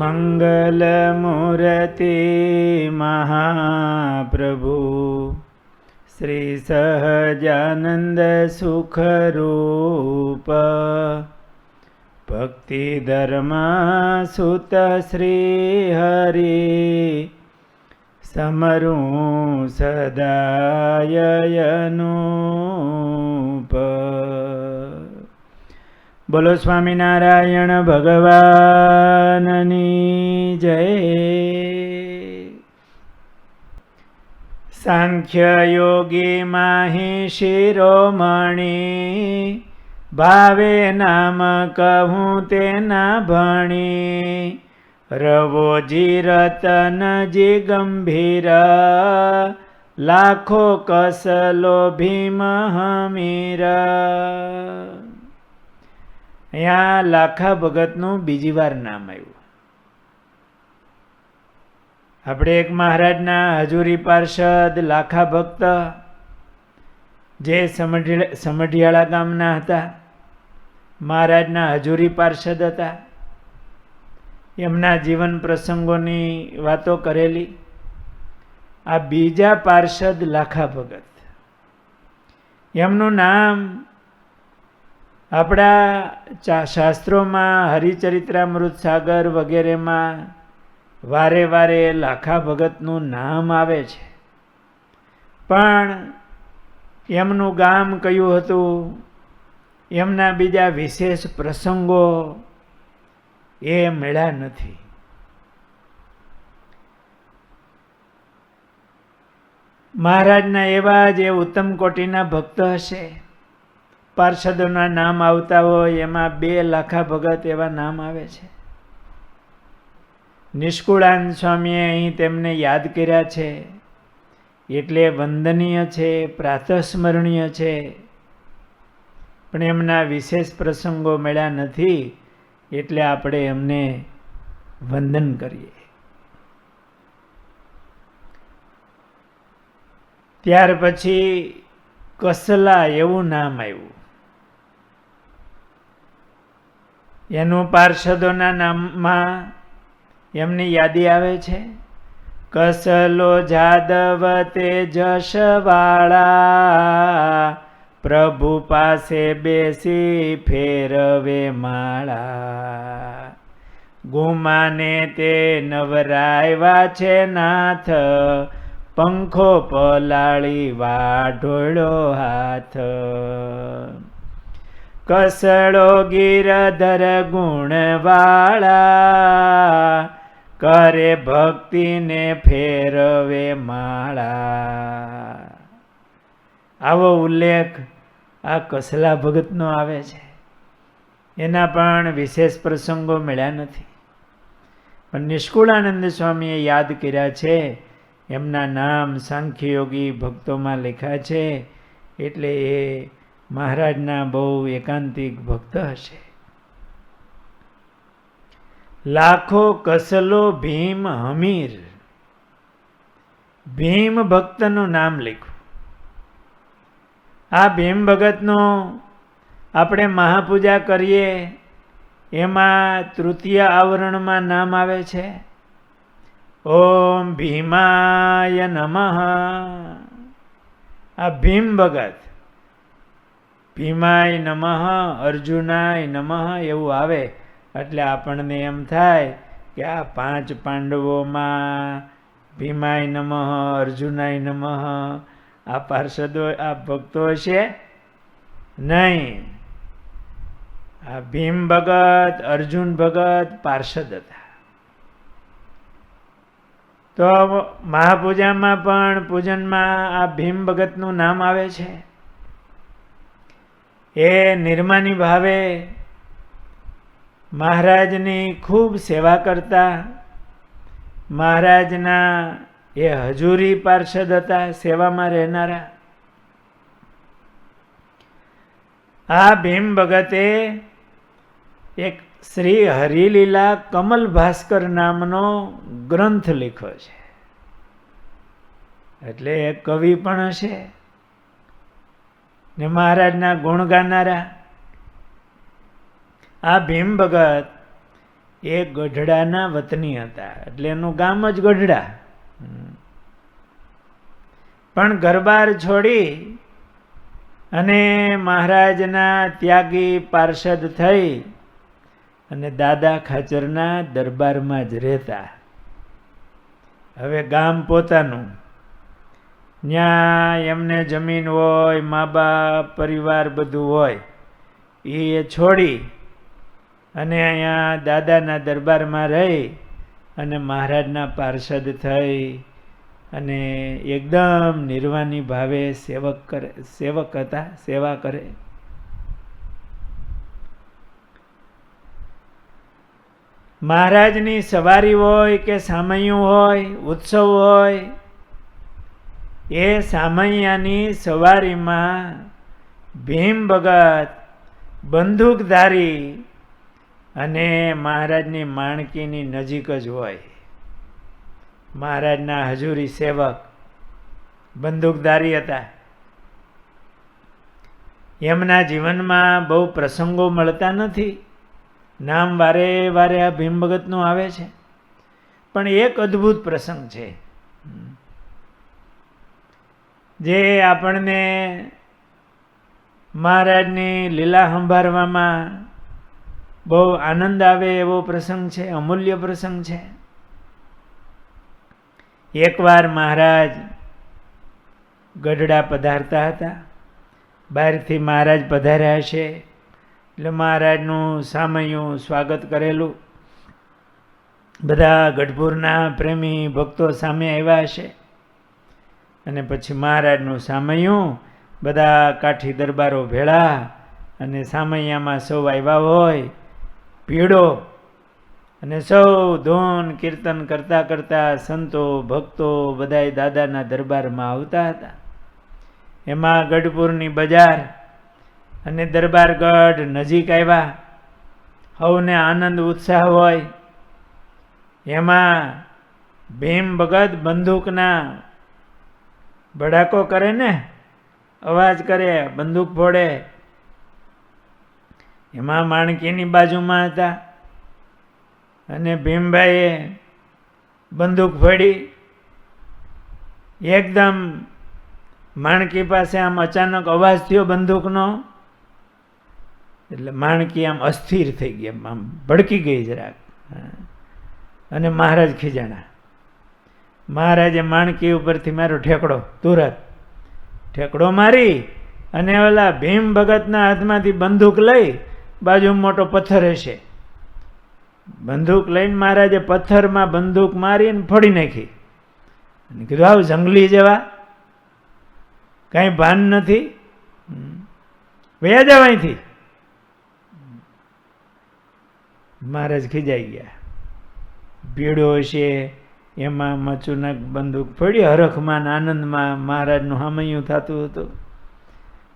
મંગલમૂર્તિ મહાપ્રભુ શ્રી સહજાનંદ સુખરૂપ ભક્તિ ધર્મ સુત શ્રી હરિ સમરું સદાયનુપ. બોલો સ્વામિનારાયણ ભગવાનની જય. સાંખ્ય યોગી માહી શિરોમણી ભાવે નામ કહું તેના ભણી. રવોજી રતનજી ગંભીર લાખો કસલો ભીમ હમીર. અહીંયા લાખા ભગતનું બીજી વાર નામ આવ્યું. આપણે એક મહારાજના હજુરી પાર્ષદ લાખા ભક્ત જે સમઢિયાળા ગામના હતા, મહારાજના હજુરી પાર્ષદ હતા. એમના જીવન પ્રસંગોની વાતો કરેલી. આ બીજા પાર્ષદ લાખા ભગત, એમનું નામ આપણા શાસ્ત્રોમાં હરિચરિત્રામૃત સાગર વગેરેમાં વારે વારે લાખા ભગતનું નામ આવે છે, પણ એમનું ગામ કયું હતું, એમના બીજા વિશેષ પ્રસંગો એ મળ્યા નથી. મહારાજના એવા જે ઉત્તમ કોટીના ભક્ત હશે, પાર્ષદોના નામ આવતા હોય એમાં 2 લાખા ભગત એવા નામ આવે છે. નિષ્કુળાનંદ સ્વામીએ અહીં તેમને યાદ કર્યા છે એટલે વંદનીય છે, પ્રાતસ્મરણીય છે, પણ એમના વિશેષ પ્રસંગો મળ્યા નથી એટલે આપણે એમને વંદન કરીએ. ત્યાર પછી કસલા એવું નામ આવ્યું. એનું પાર્ષદોના નામમાં એમની યાદી આવે છે. કસલો જાદવ તેજસવાળા પ્રભુ પાસે બેસી ફેરવે માળા. ગુમાને તે નવરાયવા છે નાથ પંખો પલાળી વાઢોળો હાથ. કસળો ગિરધર ગુણવાળા કરે ભક્તિને ફેરવે માળા. આવો ઉલ્લેખ આ કસલા ભગતનો આવે છે. એના પણ વિશેષ પ્રસંગો મળ્યા નથી, પણ નિષ્કુળાનંદ સ્વામીએ યાદ કર્યા છે. એમના નામ સાંખ્યયોગી ભક્તોમાં લખ્યા છે, એટલે એ મહારાજના બહુ એકાંતિક ભક્ત હશે. લાખો કસલો ભીમ હમીર. ભીમ ભક્તનું નામ લખ્યું. આ ભીમ ભગતનો આપણે મહાપૂજા કરીએ એમાં તૃતીય આવરણમાં નામ આવે છે ઓમ ભીમાય નમઃ. આ ભીમ ભગત ભીમાય નમઃ અર્જુનાય નમઃ એવું આવે એટલે આપણને એમ થાય કે આ 5 પાંડવોમાં ભીમાય નમઃ અર્જુનાય નમઃ આ પાર્ષદો આ ભક્તો છે નહીં. આ ભીમ ભગત અર્જુન ભગત પાર્ષદ હતા. તો મહાપૂજામાં પણ પૂજનમાં આ ભીમ ભગતનું નામ આવે છે. એ નિર્માની ભાવે મહારાજની ખૂબ સેવા કરતા. મહારાજના એ હજુરી પાર્ષદ હતા, સેવામાં રહેનારા. આ ભીમ ભગતે એક શ્રી હરિલીલા કમલ ભાસ્કર નામનો ગ્રંથ લખ્યો છે. એટલે એક કવિ પણ હશે ને મહારાજના ગુણ ગાનારા. આ ભીમ ભગત એ ગઢડાના વતની હતા, એટલે એનું ગામ જ ગઢડા. પણ ઘરબાર છોડી અને મહારાજના ત્યાગી પાર્ષદ થઈ અને દાદા ખાચરના દરબારમાં જ રહેતા. હવે ગામ પોતાનું, ત્યાં એમને જમીન હોય, મા બાપ, પરિવાર બધું હોય, એ છોડી અને અહીંયા દાદાના દરબારમાં રહી અને મહારાજના પાર્ષદ થઈ અને એકદમ નિર્વાણી ભાવે સેવક હતા, સેવા કરે. મહારાજની સવારી હોય કે સામૈયું હોય, ઉત્સવ હોય, એ સામૈયાની સવારીમાં ભીમ ભગત બંદૂકધારી અને મહારાજની માણકીની નજીક જ હોય. મહારાજના હજુરી સેવક બંદૂકધારી હતા. એમના જીવનમાં બહુ પ્રસંગો મળતા નથી, નામ વારે વારે આ ભીમ ભગતનું આવે છે, પણ એક અદ્ભુત પ્રસંગ છે જે આપણને મહારાજની લીલા સંભાળવામાં બહુ આનંદ આવે એવો પ્રસંગ છે, અમૂલ્ય પ્રસંગ છે. એકવાર મહારાજ ગઢડા પધારતા હતા. બહારથી મહારાજ પધાર્યા હશે એટલે મહારાજનું સામૈયું સ્વાગત કરેલું. બધા ગઢપુરના પ્રેમી ભક્તો સામે આવ્યા હશે અને પછી મહારાજનું સામૈયું, બધા કાઠી દરબારો ભેળા અને સામૈયામાં સૌ આવ્યા હોય, પીડો, અને સૌ ધૂન કીર્તન કરતા કરતા સંતો ભક્તો બધાય દાદાના દરબારમાં આવતા હતા. એમાં ગઢપુરની બજાર અને દરબારગઢ નજીક આવ્યા. સૌને આનંદ ઉત્સાહ હોય. એમાં ભીમ ભગત બંદૂકના ભડાકો કરે ને, અવાજ કરે, બંદૂક ફોડે. એમાં માણકીની બાજુમાં હતા અને ભીમભાઈએ બંદૂક ફોડી. એકદમ માણકી પાસે આમ અચાનક અવાજ થયો બંદૂકનો, એટલે માણકી આમ અસ્થિર થઈ ગઈ, આમ ભડકી ગઈ જરાક, અને મહારાજ ખીજાણા. મહારાજે માણકી ઉપરથી મારો ઠેકડો, તુરત ઠેકડો મારી અને ઓલા ભીમ ભગતના હાથમાંથી બંદૂક લઈ, બાજુમાં મોટો પથ્થર હશે, બંદૂક લઈને મહારાજે પથ્થરમાં બંદૂક મારીને ફોડી નાખી. અને કીધું આવ જંગલી જેવા, કાંઈ ભાન નથી, વયા જાવ અહીંથી. મહારાજ ખીજાઈ ગયા. ભીડો હશે એમાં મચુના બંદૂક ફોડી, હરખમાં આનંદમાં મહારાજનું હામૈયું થતું હતું.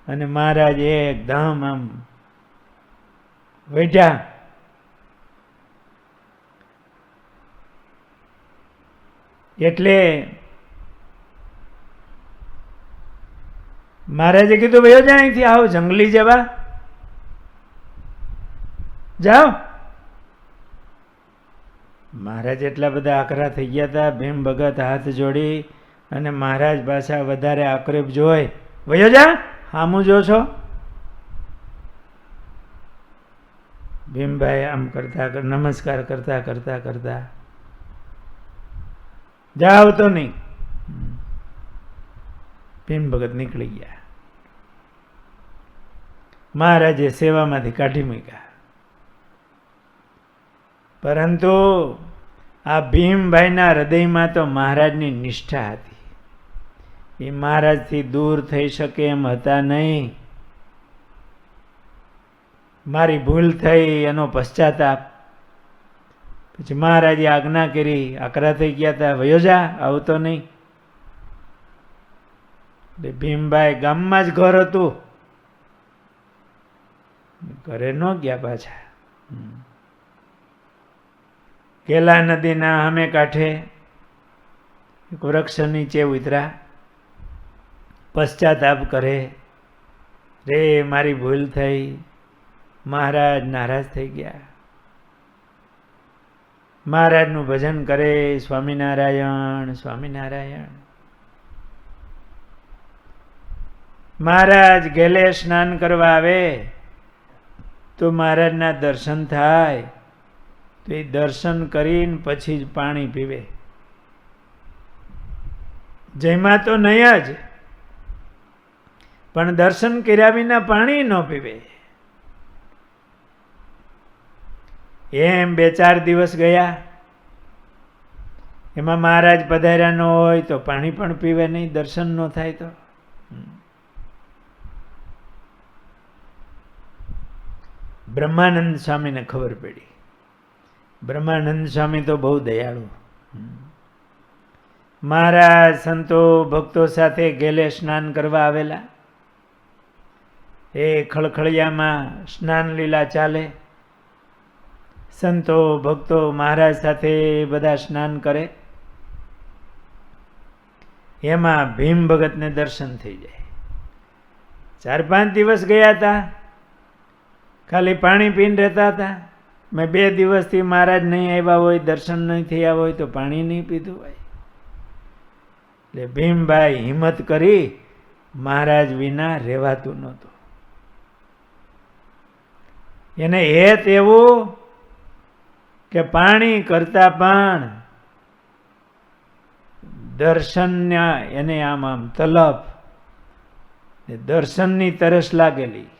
અને મહારાજ એકદમ આમ વેઠ્યા. એટલે મહારાજે કીધું ભાઈ જા અહીંથી, આવો જંગલી જેવા, જાઓ. મહારાજ એટલા બધા આકરા થઈ ગયા હતા. ભીમ ભગત હાથ જોડી અને મહારાજ પાછા વધારે આક્રોપ જોઈ, વયો જા, હામું જો છો. ભીમભાઈ આમ કરતા નમસ્કાર કરતા કરતા કરતા જાવ તો નહીં. ભીમ ભગત નીકળી ગયા. મહારાજે સેવામાંથી કાઢી મૂક્યા. પરંતુ આ ભીમભાઈના હૃદયમાં તો મહારાજની નિષ્ઠા હતી. એ મહારાજથી દૂર થઈ શકે એમ હતા નહીં. મારી ભૂલ થઈ એનો પશ્ચાતાપ. પછી મહારાજે આજ્ઞા કરી, આકરા થઈ ગયા હતા, વયો જા, આવતો નહીં. ભીમભાઈ ગામમાં જ ઘર હતું, ઘરે ન ગયા પાછા. કેલા નદીના સામે કાંઠે એક વૃક્ષ નીચે ઉતરા, પશ્ચાતાપ કરે, રે મારી ભૂલ થઈ. મહારાજ નારાજ થઈ ગયા. મહારાજનું ભજન કરે, સ્વામિનારાયણ સ્વામિનારાયણ. મહારાજ ગેલે સ્નાન કરવા આવે તો મહારાજના દર્શન થાય, તો એ દર્શન કરીને પછી જ પાણી પીવે. જયમાં તો નહીં જ, પણ દર્શન કર્યા વિના પાણી ન પીવે. એમ 2-4 દિવસ ગયા, એમાં મહારાજ પધાર્યા ન હોય તો પાણી પણ પીવે નહીં, દર્શન ન થાય તો. બ્રહ્માનંદ સ્વામીને ખબર પડી. બ્રહ્માનંદ સ્વામી તો બહુ દયાળુ. મહારાજ સંતો ભક્તો સાથે ગેલે સ્નાન કરવા આવેલા. એ ખળખળિયામાં સ્નાન લીલા ચાલે. સંતો ભક્તો મહારાજ સાથે બધા સ્નાન કરે. એમાં ભીમ ભગતને દર્શન થઈ જાય. 4-5 દિવસ ગયા હતા, ખાલી પાણી પીને રહેતા હતા. મેં 2 દિવસથી મહારાજ નહીં આવ્યા હોય, દર્શન નહીં થયા હોય તો પાણી નહીં પીધું હોય. એટલે ભીમભાઈ હિંમત કરી, મહારાજ વિના રહેવાતું નહોતું. એને હેત એવું કે પાણી કરતા પણ દર્શનના એને આમ તલપ, દર્શનની તરસ લાગેલી.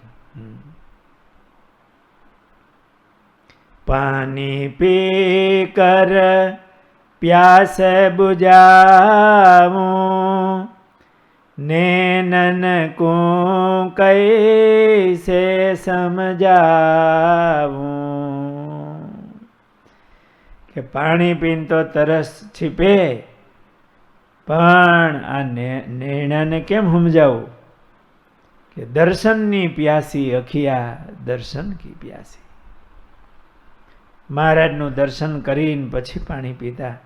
પાણી પી કર પ્યાસ બુઝાવું, નેનન કો કૈસે સમજાવું. કે પાણી પીને તો તરસ છીપે, પણ આ નેણાને કેમ સમજાવું કે દર્શનની પ્યાસી અખિયા દર્શન કી પ્યાસી. મહારાજનું દર્શન કરીને પછી પાણી પીતા.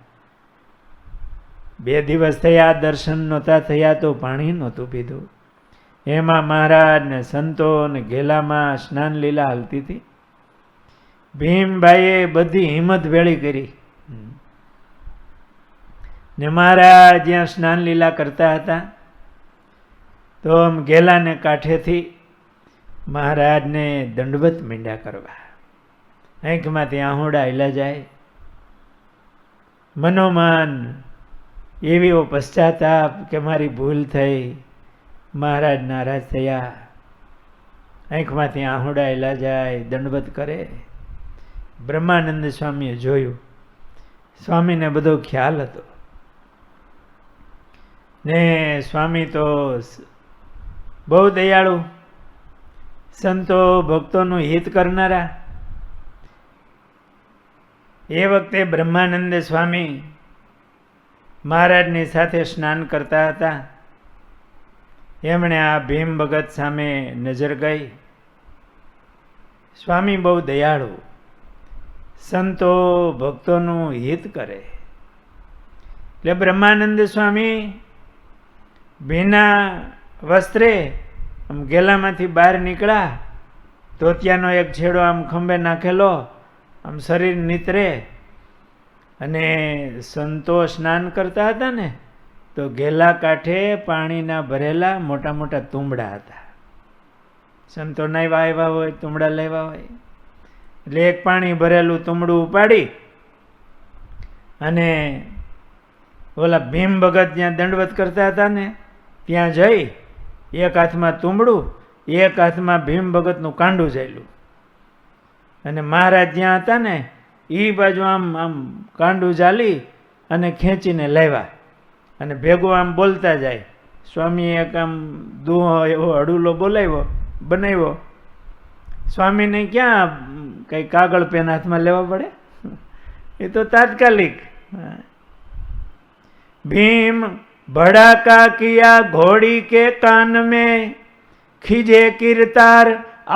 2 દિવસ થયા, દર્શન નહોતા થયા તો પાણી નહોતું પીધું. એમાં મહારાજ ને સંતો ને ઘેલામાં સ્નાન લીલા હાલતી હતી. ભીમભાઈએ બધી હિંમત ભેળી કરી ને મહારાજ જ્યાં સ્નાન લીલા કરતા હતા તો ઘેલાને કાંઠેથી મહારાજને દંડવત મીંડા કરવા. આંખમાંથી આહોડા હિલા જાય. મનોમન એવીઓ પશ્ચાતાપ કે મારી ભૂલ થઈ, મહારાજ નારાજ થયા. આંખમાંથી આહોડા હિલા જાય, દંડવત કરે. બ્રહ્માનંદ સ્વામીએ જોયું. સ્વામીને બધો ખ્યાલ હતો ને સ્વામી તો બહુ દયાળુ, સંતો ભક્તોનું હિત કરનારા. એ વખતે બ્રહ્માનંદ સ્વામી મહારાજની સાથે સ્નાન કરતા હતા. એમણે આ ભીમ ભગત સામે નજર ગઈ. સ્વામી બહુ દયાળુ, સંતો ભક્તોનું હિત કરે. એટલે બ્રહ્માનંદ સ્વામી ભીના વસ્ત્રે આમ ગેલામાંથી બહાર નીકળ્યા. ધોતિયાનો એક છેડો આમ ખંભે નાખેલો, આમ શરીર નીતરે. અને સંતો સ્નાન કરતા હતા ને તો ઘેલા કાંઠે પાણીના ભરેલા મોટા મોટા તુંબડા હતા. સંતો નાહવા આવ્યા હોય, તુંબડા લેવા હોય એટલે એક પાણી ભરેલું તુંબડું ઉપાડી અને ઓલા ભીમ ભગત જ્યાં દંડવત કરતા હતા ને ત્યાં જઈ એક હાથમાં તુંબડું, એક હાથમાં ભીમ ભગતનું કાંડું ચાલ્યું. અને મહારાજ જ્યાં હતા ને એ બાજુ આમ આમ કાંડું ચાલી અને ખેંચીને લાવ્યા અને ભેગો આમ બોલતા જાય. સ્વામીએ એક આમ દુહો એવો અડુલો બનાવ્યો. સ્વામીને ક્યાં કંઈ કાગળ પેન હાથમાં લેવા પડે, એ તો તાત્કાલિક. ભીમ ભડાકા કિયા ઘોડી કે કાન में, खीजे किरतार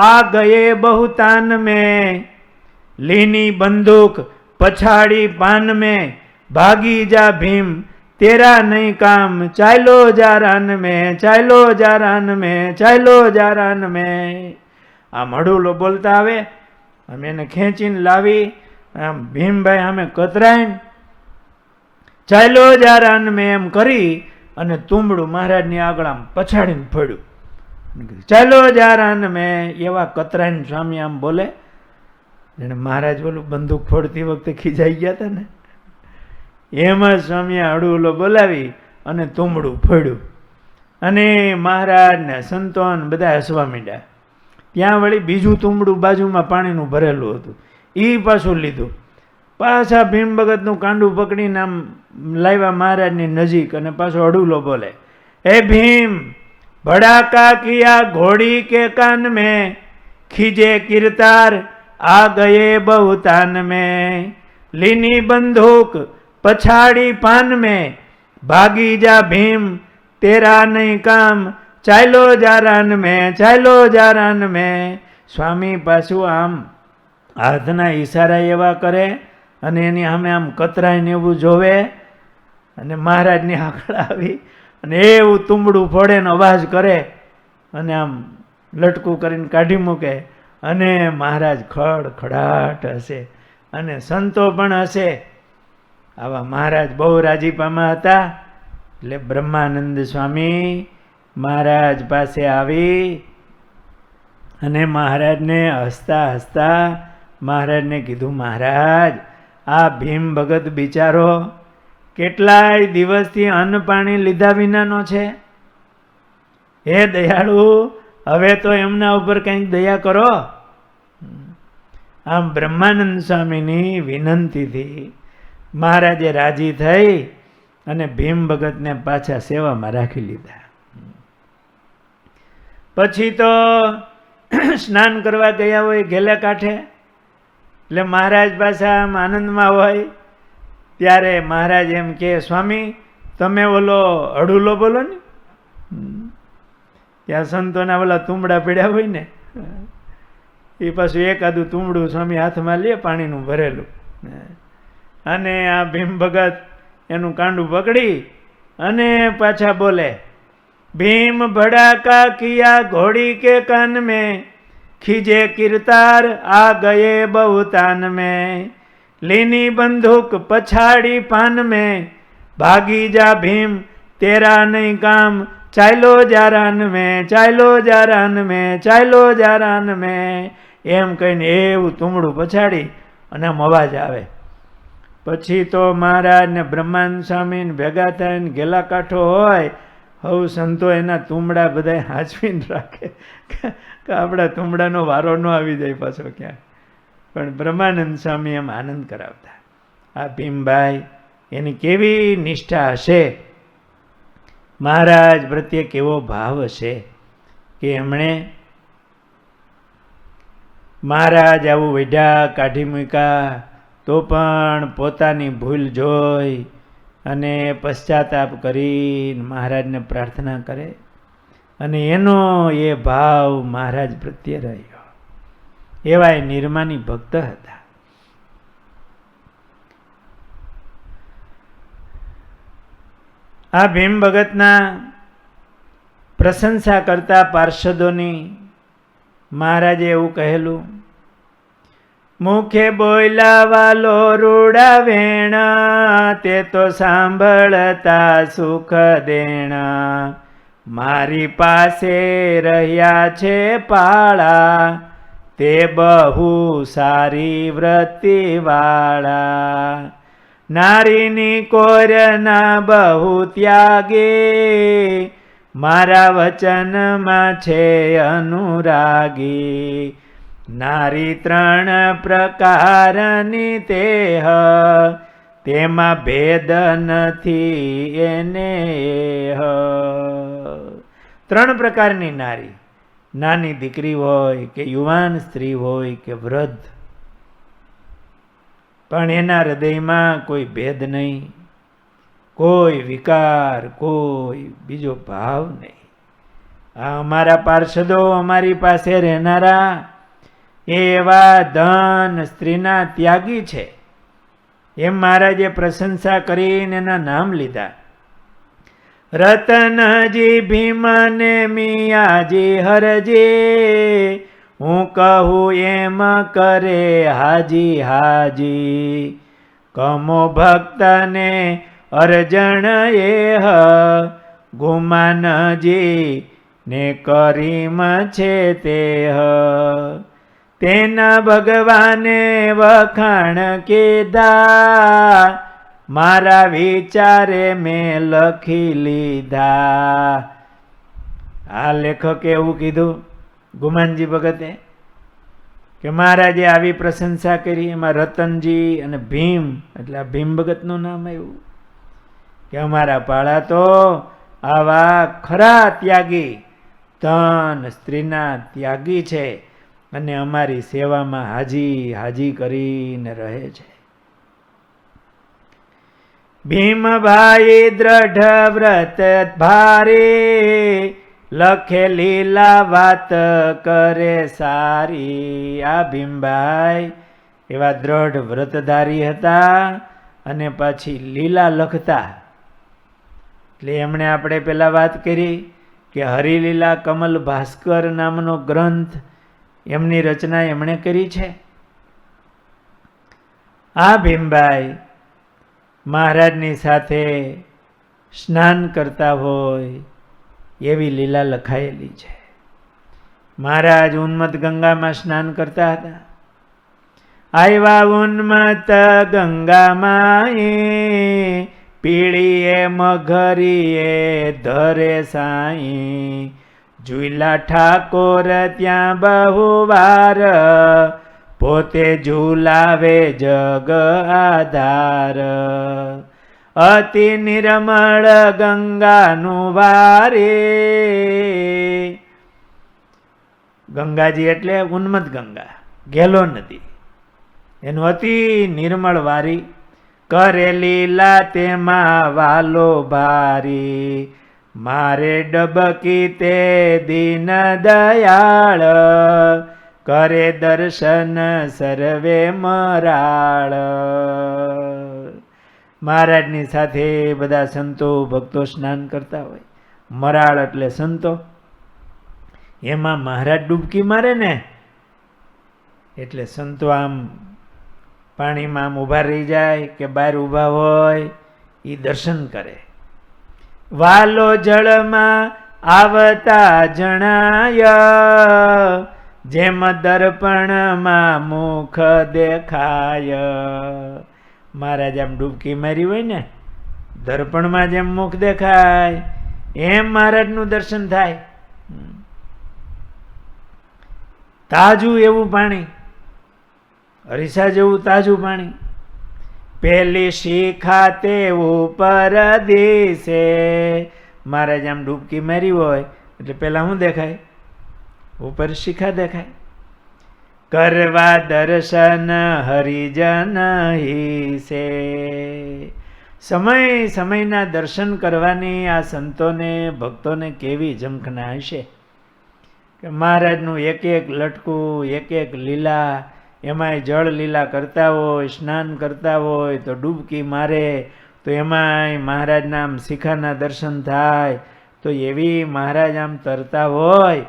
आ गए बहुतान में, लीनी बंदूक पछाड़ी पान में, भागी जा भीम तेरा नहीं काम, चालो जा रान में, चालो जा रान में, चालो जा रान में. આ મડુલો બોલતા આવે, અમે એને ખેંચીને લાવી આમ ભીમભાઈ આમે કતરાઈને ચાલ્યો જારાન મેં એમ કરી અને તુંબડું મહારાજની આગળ આમ પછાડીને ફોડ્યું. ચાલ્યો જારાન મેં એવા કતરાઈને સ્વામી આમ બોલે. એને મહારાજ બોલું બંદૂક ફોડતી વખતે ખીજાઈ ગયા હતા ને, એમાં સ્વામીએ હળુલો બોલાવી અને તુંબડું ફોડ્યું. અને મહારાજ ને સંતોન બધા હસવા માંડ્યા. ત્યાં વળી બીજું તુંબડું બાજુમાં પાણીનું ભરેલું હતું, એ પાછું લીધું. પાછા ભીમ ભગતનું કાંડું પકડીને આમ લાવ્યા મહારાજની નજીક અને પાછો અડુલો બોલે, હે ભીમ, ભડાકા કિયા ઘોડી કે કાન મેં, ખીજે કિરતાર આ ગયે બહુ તાન મેં, લીની બંદૂક પછાડી પાન મેં, ભાગી જા ભીમ તેરા નહીં કામ, ચાલ્યો જારાન મેં, ચાલ્યો જારાન મેં. સ્વામી પાછું આમ હાથના ઈશારા એવા કરે અને એની સામે આમ કતરાઈને એવું જોવે અને મહારાજની આગળ આવી અને એવું તુંબડું ફોડે ને અવાજ કરે અને આમ લટકું કરીને કાઢી મૂકે અને મહારાજ ખડખડાટ હશે અને સંતો પણ હશે. આવા મહારાજ બહુ રાજીપામાં હતા. એટલે બ્રહ્માનંદ સ્વામી મહારાજ પાસે આવી અને મહારાજને હસતા હસતા મહારાજને કીધું, મહારાજ આ ભીમ ભગત બિચારો કેટલાય દિવસથી અન્ન પાણી લીધા વિનાનો છે. હે દયાળુ, હવે તો એમના ઉપર કંઈક દયા કરો. આમ બ્રહ્માનંદ સ્વામીની વિનંતીથી મહારાજે રાજી થઈ અને ભીમ ભગતને પાછા સેવામાં રાખી લીધા. પછી તો સ્નાન કરવા ગયા હોય ઘેલે કાંઠે, એટલે મહારાજ પાછા આમ આનંદમાં હોય ત્યારે મહારાજ એમ કે, સ્વામી તમે ઓલો અડુલો બોલો ને. ત્યાં સંતોના ઓલા તુંબડા પીડ્યા હોય ને, એ પાછું એકાદું તુંબડું સ્વામી હાથમાં લે પાણીનું ભરેલું, અને આ ભીમ ભગત એનું કાંડું પકડી અને પાછા બોલે, ભીમ ભડાકા કિયા ઘોડી કે કાન મેં, ખીજે કિરતાર આ ગયે બહુ તાન મેં, લીની બંદૂક પછાડી પાન મેં, ભાગી જા ભીમ તેરા નહીં કામ, ચાલ્યો જારાન મેં, ચાલ્યો જારાન મેં, ચાલ્યો જારાન મેં. એમ કહીને એવું તુંબડું પછાડી અને આમ અવાજ આવે. પછી તો મહારાજ ને બ્રહ્માનંદ સ્વામી ભેગા થઈને ઘેલા કાંઠો હોય, હવ સંતો એના તુંબડા બધા હાંચવીને રાખે કે આપણા તુંબડાનો વારો ન આવી જાય પાછો ક્યાં. પણ બ્રહ્માનંદ સ્વામી એમ આનંદ કરાવતા. આ ભીમભાઈ એની કેવી નિષ્ઠા હશે, મહારાજ પ્રત્યે કેવો ભાવ હશે કે એમણે મહારાજ આવું વેઢા કાઢી મૂક્યા તો પણ પોતાની ભૂલ જોઈ અને પશ્ચાતાપ કરીને મહારાજને પ્રાર્થના કરે અને એનો એ ભાવ મહારાજ પ્રત્યે રહ્યો. એવા એ નિર્માની ભક્ત હતા. આ ભીમ ભગતના પ્રશંસા કરતા પાર્ષદોની મહારાજે એવું કહેલું, મુખે બોલ્યા વાલો રૂડા વેણા, તે તો સાંભળતા સુખ દેણા, મારી પાસે રહ્યા છે પાળા, તે બહુ સારી વ્રતિવાળા, નારીની કોરના બહુ ત્યાગે, મારા વચનમાં છે અનુરાગી, નારી 3 પ્રકારની તેહ, તેમાં ભેદ નથી એને. 3 પ્રકારની નારી, નાની દીકરી હોય કે યુવાન સ્ત્રી હોય કે વૃદ્ધ, પણ એના હૃદયમાં કોઈ ભેદ નહીં, કોઈ વિકાર, કોઈ બીજો ભાવ નહીં. આ અમારા પાર્ષદો, અમારી પાસે રહેનારા એવા ધન સ્ત્રીના ત્યાગી છે. એમ મહારાજે પ્રશંસા કરીને એના નામ લીધા. રતનજી ભીમને મિયાજી હરજે, હું કહું એમ કરે હાજી હાજી, કમો ભક્તને અર્જણ એહ, ગુમાનજી ને કરીમ છે તેહ, તેના ભગવાને વખાણ કીધા, મારા વિચારે મેં લખી લીધા. આ લેખકે એવું કીધું ગુમાનજી ભગતે કે મહારાજે આવી પ્રશંસા કરી. એમાં રતનજી અને ભીમ, એટલે આ ભીમ ભગતનું નામ આવ્યું કે અમારા પાળા તો આવા ખરા ત્યાગી, ધન સ્ત્રીના ત્યાગી છે અને અમારી સેવામાં હાજી હાજી કરીને રહે છે. ભીમભાઈ દ્રઢ વ્રત ભારી, લખે લીલા વાત કરે સારી. આ ભીમભાઈ એવા દ્રઢ વ્રતધારી હતા અને પછી લીલા લખતા. એટલે એમણે આપણે પેલા વાત કરી કે હરિલીલા કમલ ભાસ્કર નામનો ગ્રંથ એમની રચના એમણે કરી છે. આ ભીમભાઈ મહારાજની સાથે સ્નાન કરતા હોય એવી લીલા લખાયેલી છે. મહારાજ ઉન્મત ગંગામાં સ્નાન કરતા હતા. આવ્યા ઉન્મત ગંગામાં પીળીએ મઘરીએ ધરે સાઈ, ઝૂલા ઠાકોર ત્યાં બહુ વાર, પોતે ઝૂલાવે જગ આધાર, અતિ નિર્મળ ગંગાનું વારે. ગંગાજી એટલે ઉન્મત ગંગા, ગેલો નદી, એનું અતિ નિર્મળ વારી, કરે લીલા તેમાં વાલો ભારી, મારે ડબકી તે દીન દયાળ, કરે દર્શન સર્વે મરાળ. મહારાજની સાથે બધા સંતો ભક્તો સ્નાન કરતા હોય. મરાળ એટલે સંતો. એમાં મહારાજ ડૂબકી મારે ને એટલે સંતો આમ પાણીમાં આમ ઊભા રહી જાય કે બહાર ઊભા હોય એ દર્શન કરે. વાલો જળમાં આવતા જણાય, જેમ દર્પણમાં મુખ દેખાય. મહારાજ આમ ડૂબકી મારી હોય ને દર્પણમાં જેમ મુખ દેખાય એમ મહારાજનું દર્શન થાય. તાજું એવું પાણી, અરીસા જેવું તાજું પાણી. પેલી શિખા તે ઉપર દિશે. મહારાજ આમ ડૂબકી મારી હોય એટલે પેલા શું દેખાય? ઉપર શિખા દેખાય. કરવા દર્શન હરિજન હિસે. સમય સમયના દર્શન કરવાની આ સંતોને ભક્તોને કેવી ઝંખના હશે કે મહારાજનું એક એક લટકું, એક એક લીલા, એમાંય જળ લીલા કરતા હોય, સ્નાન કરતા હોય તો ડૂબકી મારે તો એમાંય મહારાજના આમ શિખાના દર્શન થાય. તો એવી મહારાજ આમ તરતા હોય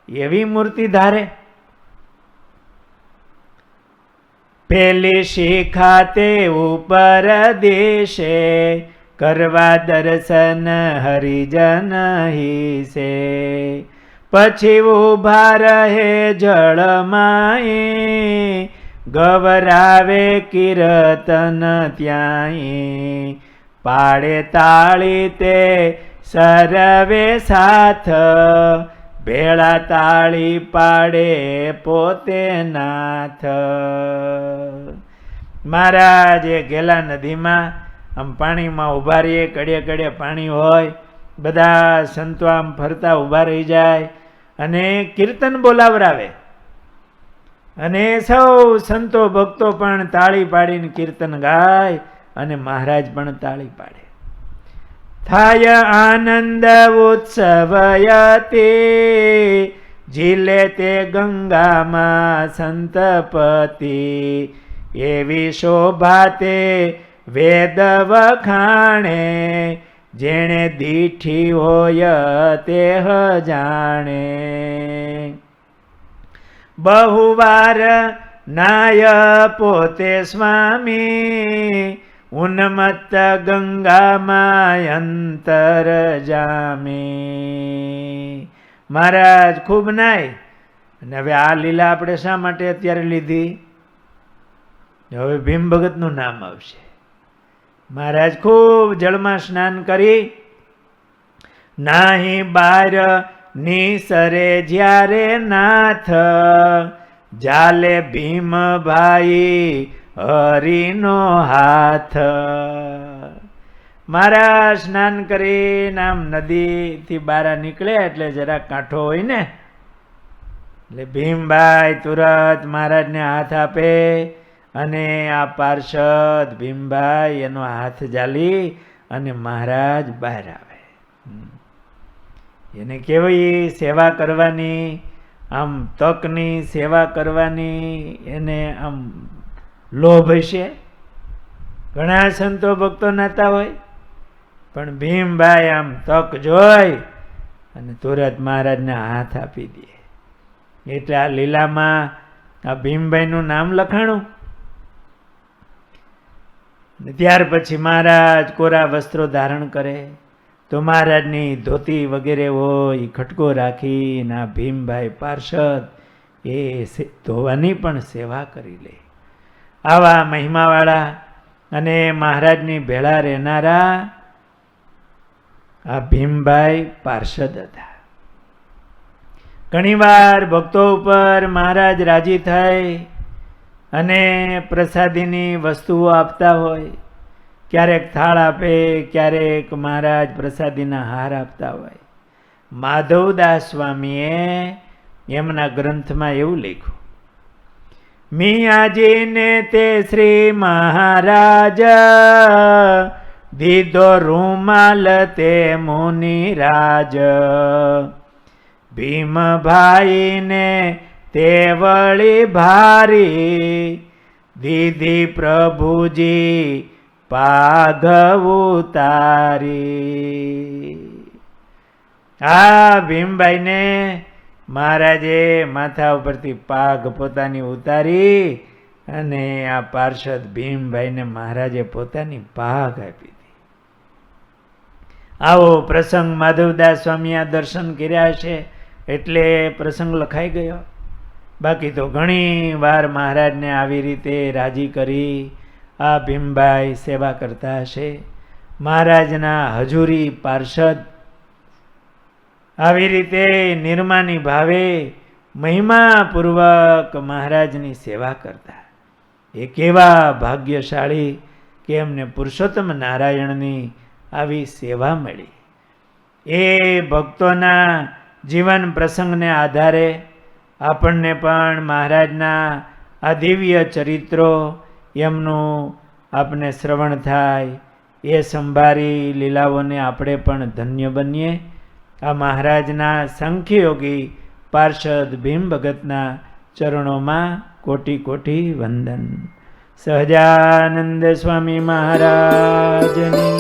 એવી મૂર્તિ ધારે. પેલી શિખા તે ઉપર દેશે, કરવા દર્શન હરિજન હિસે. પછી ઉભા રહે જળમાં, ગવરાવે કીર્તન ત્યાંય. પાડે તાળી તે સર્વે સાથ, ભેળા તાળી પાડે પોતે નાથ. મહારાજ એ ગેલા નદીમાં આમ પાણીમાં ઊભા રહીએ, કડે કડે પાણી હોય, બધા સંતો આમ ફરતા ઊભા રહી જાય અને કીર્તન બોલાવરાવે. અને સૌ સંતો ભક્તો પણ તાળી પાડીને કીર્તન ગાય અને મહારાજ પણ તાળી પાડે. થાય આનંદ ઉત્સવયતે, ઝીલે તે ગંગામાં સંતપતિ. એવી શોભા તે વેદ વખાણે, જેણે દીઠી હોય તે જાણે. બહુવાર નાય પોતે સ્વામી ઉન્મત્ત ગંગામાં અંતર જામી. મહારાજ ખૂબ નાય. અને હવે આ લીલા આપણે શા માટે અત્યારે લીધી? હવે ભીમ ભગતનું નામ આવશે. મહારાજ ખૂબ જળમાં સ્નાન કરી નાહી બાર નિસરે જ્યારે નાથ જાલે ભીમભાઈ હરિનો હાથ. મહારાજ સ્નાન કરીને આમ નદીથી બહાર નીકળે એટલે જરા કાંઠો હોય ને એટલે ભીમભાઈ તુરત મહારાજને હાથ આપે અને આ પાર્ષદ ભીમભાઈ એનો હાથ ઝાલી અને મહારાજ બહાર આવે. એને કેવી સેવા કરવાની, આમ તકની સેવા કરવાની એને આમ લોભ હશે. ઘણા સંતો ભક્તો નાતા હોય પણ ભીમભાઈ આમ તક જોઈ અને તુરત મહારાજને હાથ આપી દે. એટલે આ લીલામાં આ ભીમભાઈનું નામ લખાણું. ત્યાર પછી મહારાજ કોરા વસ્ત્રો ધારણ કરે તો મહારાજની ધોતી વગેરે હોય ખટકો રાખીને આ ભીમભાઈ પાર્ષદ એ ધોવાની પણ સેવા કરી લે. આવા મહિમાવાળા અને મહારાજની ભેળા રહેનારા આ ભીમભાઈ પાર્ષદ હતા. ઘણીવાર ભક્તો ઉપર મહારાજ રાજી થાય અને પ્રસાદીની વસ્તુઓ આપતા હોય. ક્યારેક થાળ આપે, ક્યારેક મહારાજ પ્રસાદીના હાર આપતા હોય. માધવદાસ સ્વામીએ એમના ગ્રંથમાં એવું લખ્યું, મિયાજીને તે શ્રી મહારાજ દીધો રૂમાલ તે મુનિરાજ ભીમભાઈને તે વળી ભારી દીધી પ્રભુજી પાઘ ઉતારી. આ ભીમભાઈને મહારાજે માથા ઉપરથી પાઘ પોતાની ઉતારી અને આ પાર્ષદ ભીમભાઈને મહારાજે પોતાની પાઘ આપી હતી. આવો પ્રસંગ માધવદાસ સ્વામીએ દર્શન કર્યા છે એટલે પ્રસંગ લખાઈ ગયો. બાકી તો ઘણી વાર મહારાજને આવી રીતે રાજી કરી આ ભીમભાઈ સેવા કરતા હશે. મહારાજના હજુરી પાર્ષદ આવી રીતે નિર્માની ભાવે મહિમાપૂર્વક મહારાજની સેવા કરતા. એ કેવા ભાગ્યશાળી કે એમને પુરુષોત્તમ નારાયણની આવી સેવા મળી. એ ભક્તોના જીવન પ્રસંગને આધારે આપણને પણ મહારાજના આ દિવ્ય ચરિત્રો એમનું આપને શ્રવણ થાય એ સંભારી લીલાઓને આપણે પણ ધન્ય બનીએ. આ મહારાજના સંખ્યયોગી પાર્ષદ ભીમ ભગતના ચરણોમાં કોટી કોટી વંદન. સહજાનંદ સ્વામી મહારાજની